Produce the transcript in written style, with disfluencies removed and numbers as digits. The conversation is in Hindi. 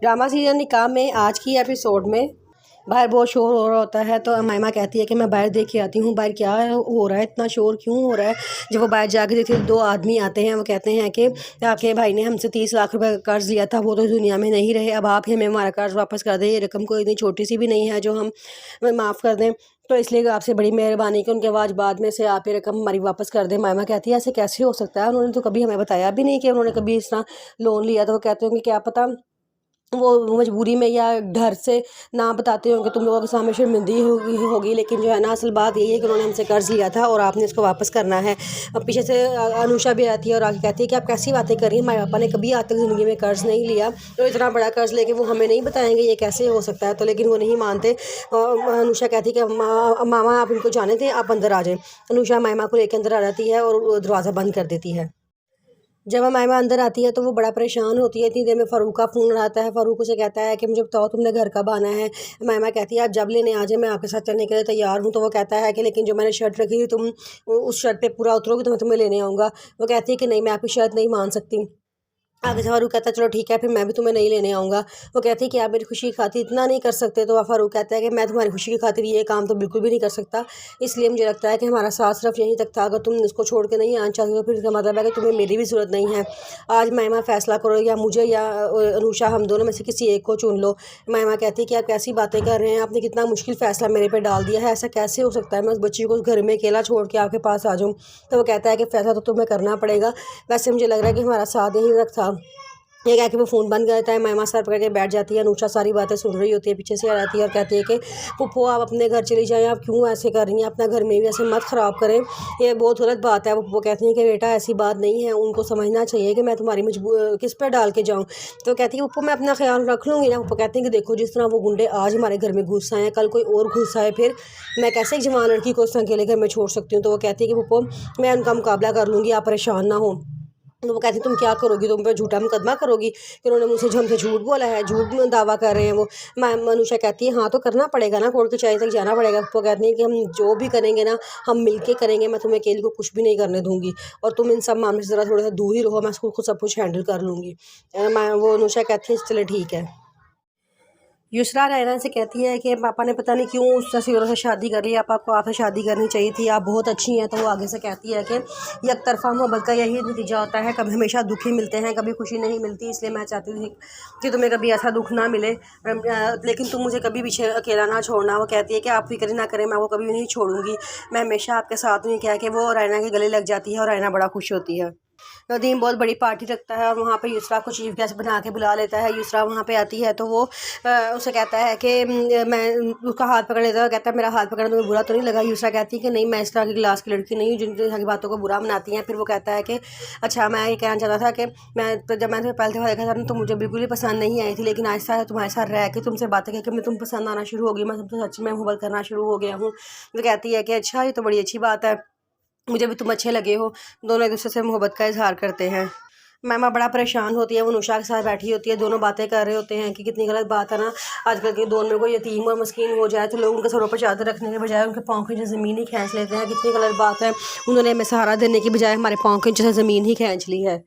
ड्रामा सीरियल निकाह में आज की एपिसोड में बाहर बहुत शोर हो रहा होता है। तो अमाइमा कहती है कि मैं बाहर देख के आती हूँ, बाहर क्या हो रहा है, इतना शोर क्यों हो रहा है। जब वो बाहर जाके देखते दो आदमी आते हैं, वो कहते हैं कि आपके भाई ने हमसे 30 लाख रुपए का कर्ज लिया था, वो तो दुनिया में नहीं रहे, अब आप हमें हमारा कर्ज वापस कर दें। ये रकम कोई इतनी छोटी सी भी नहीं है जो हम माफ़ कर दें, तो इसलिए आपसे बड़ी मेहरबानी कि उनके आवाज़ बाद में से आप ये रकम हमारी वापस कर दें। माइमा कहती है ऐसे कैसे हो सकता है, उन्होंने तो कभी हमें बताया भी नहीं कि उन्होंने कभी इस तरह लोन लिया। तो वो कहते हैं कि क्या पता वो मजबूरी में या डर से ना बताते होंगे, तुम लोगों के सामने शर्मिंदगी होगी, लेकिन जो है ना असल बात यही है कि उन्होंने हमसे कर्ज़ लिया था और आपने इसको वापस करना है। अब पीछे से अनुषा भी आती है और आके कहती है कि आप कैसी बातें कर रही हैं, हमारे पापा ने कभी आज तक ज़िंदगी में कर्ज़ नहीं लिया, तो इतना बड़ा कर्ज़ लेके वो हमें नहीं बताएंगे, ये कैसे हो सकता है। तो लेकिन वो नहीं मानते। अनुषा कहती है कि मामा आप इनको जाने थे, आप अंदर आ जाएँ। अनुषा मामा को लेकर अंदर आ जाती है और दरवाज़ा बंद कर देती है। जब अमाइमा अंदर आती है तो वो बड़ा परेशान होती है। इतनी देर में फ़ारूक का फ़ोन आता है। फ़ारूक उसे कहता है कि मुझे बताओ तुमने घर कब आना है। अमाइमा कहती है आप जब लेने आ जाए, मैं आपके साथ चलने के लिए तैयार हूँ। तो वो कहता है कि लेकिन जो मैंने शर्त रखी थी, तुम उस शर्त पे पूरा उतरोगे तो मैं तुम्हें लेने आऊँगा। वो कहती है कि नहीं, मैं आपकी शर्त नहीं मान सकती। आगे से फ़ारूक कहता है चलो ठीक है, फिर मैं भी तुम्हें नहीं लेने आऊँगा। वो कहती है कि आप मेरी खुशी की खातिर इतना नहीं कर सकते। तो फ़ारूक कहता है कि मैं तुम्हारी खुशी की खातिर ये काम तो बिल्कुल भी नहीं कर सकता, इसलिए मुझे लगता है कि हमारा साथ सिर्फ यहीं तक था। अगर तुम इसको छोड़ के नहीं आना चाहते तो फिर इसका मतलब है कि तुम्हें मेरी भी ज़रूरत नहीं है। आज माइमा फ़ैसला करो, या मुझे या अनुषा, हम दोनों में से किसी एक को चुन लो। माइमा कहती है कि आप कैसी बातें कर रहे हैं, आपने कितना मुश्किल फ़ैसला मेरे पे डाल दिया है, ऐसा कैसे हो सकता है मैं उस बच्ची को उस घर में अकेला छोड़ के आपके पास आ जाऊँ। तो वो कहता है कि फ़ैसला तो तुम्हें करना पड़ेगा, वैसे मुझे लग रहा है कि हमारा साथ यहीं तक था। ये कह के वो फ़ोन बंद कर देता है। माइमा सर पकड़ के बैठ जाती है। अनुषा सारी बातें सुन रही होती है, पीछे से आ जाती है और कहती है कि पुप्पो आप अपने घर चली जाएँ, आप क्यों ऐसे कर रही हैं, अपना घर में भी ऐसे मत ख़राब करें, ये बहुत गलत बात है। पुप्पो कहती हैं कि बेटा ऐसी बात नहीं है, उनको समझना चाहिए कि मैं तुम्हारी किस पे डाल के जाऊँ। तो कहती है पुप्पो मैं अपना ख्याल रख लूँगी ना। पुप्पो कहती हैं कि देखो जिस तरह वो गुंडे आज हमारे घर में घुस आए हैं, कल कोई और घुस आए, फिर मैं कैसे एक जवान लड़की को इस तरह अकेले घर में छोड़ सकती हूँ। तो वो कहती है कि पुप्पो मैं उनका मुकाबला कर लूँगी, आप परेशान ना हो। तो वो कहती तुम क्या करोगी, तुम पे झूठा मुकदमा करोगी कि उन्होंने मुझसे हमसे झूठ बोला है, झूठ में दावा कर रहे हैं वो। अनुषा कहती है हाँ तो करना पड़ेगा ना, कोर्ट कचहरी तक जाना पड़ेगा। वो कहती है कि हम जो भी करेंगे ना हम मिलके करेंगे, मैं तुम्हें अकेले को कुछ भी नहीं करने दूंगी और तुम इन सब मामले से ज़रा थोड़ा सा दूर ही रहो, मैं उसको खुद सब कुछ हैंडल कर लूँगी। वो अनुषा कहती है चले ठीक है। युसरा रैना से कहती है कि पापा ने पता नहीं क्यों उस तस्वीरों से शादी कर ली, आपको आपसे शादी करनी चाहिए थी, आप बहुत अच्छी हैं। तो वो आगे से कहती है कि एक तरफा मोहब्बत का यही नतीजा होता है, कभी हमेशा दुखी मिलते हैं, कभी खुशी नहीं मिलती, इसलिए मैं चाहती थी कि तुम्हें कभी ऐसा दुख ना मिले, लेकिन तुम मुझे कभी पीछे अकेला ना छोड़ना। वो कहती है कि आप फिक्र ना करें, मैं वो कभी नहीं छोड़ूंगी, मैं हमेशा आपके साथ हूँ। कह के वो रैना के गले लग जाती है और रैना बड़ा खुश होती है। नदीम बहुत बड़ी पार्टी रखता है और वहाँ पे युसरा को चीफ गेस्ट बना के बुला लेता है। युसरा वहाँ पे आती है तो वो उसे कहता है कि मैं उसका हाथ पकड़ लेता है, कहता है मेरा हाथ पकड़ना तुम्हें बुरा तो नहीं लगा। युसरा कहती है कि नहीं, मैं इस तरह की क्लास की लड़की नहीं हूँ जिन तरह की बातों को बुरा मनाती हैं। फिर वो कहता है कि अच्छा मैं ये कहना चाहता था कि जब मैंने तुम्हें पहले दफ़ा देखा था ना तो मुझे बिल्कुल ही पसंद नहीं आई थी, लेकिन आहिस्ता तुम्हारे साथ रह के तुमसे बातें करके मैं तुम पसंद आना शुरू हो गई, मैं तुमसे सच में मोहब्बत करना शुरू हो गया हूँ। वो कहती है कि अच्छा ये तो बड़ी अच्छी बात है, मुझे भी तुम अच्छे लगे हो। दोनों एक दूसरे से मोहब्बत का इजहार करते हैं। मैमा बड़ा परेशान होती है, वो अनुषा के साथ बैठी होती है, दोनों बातें कर रहे होते हैं कि कितनी गलत बात है ना आजकल के दौर में कोई यतीम और मस्कीन हो जाए तो लोग उनके सरों पर चादर रखने के बजाय उनके पाँव के नीचे ज़मीन ही खींच लेते हैं। कितनी गलत बात है, उन्होंने हमें सहारा देने की बजाय हमारे पाँव के नीचे से ज़मीन ही खींच ली है।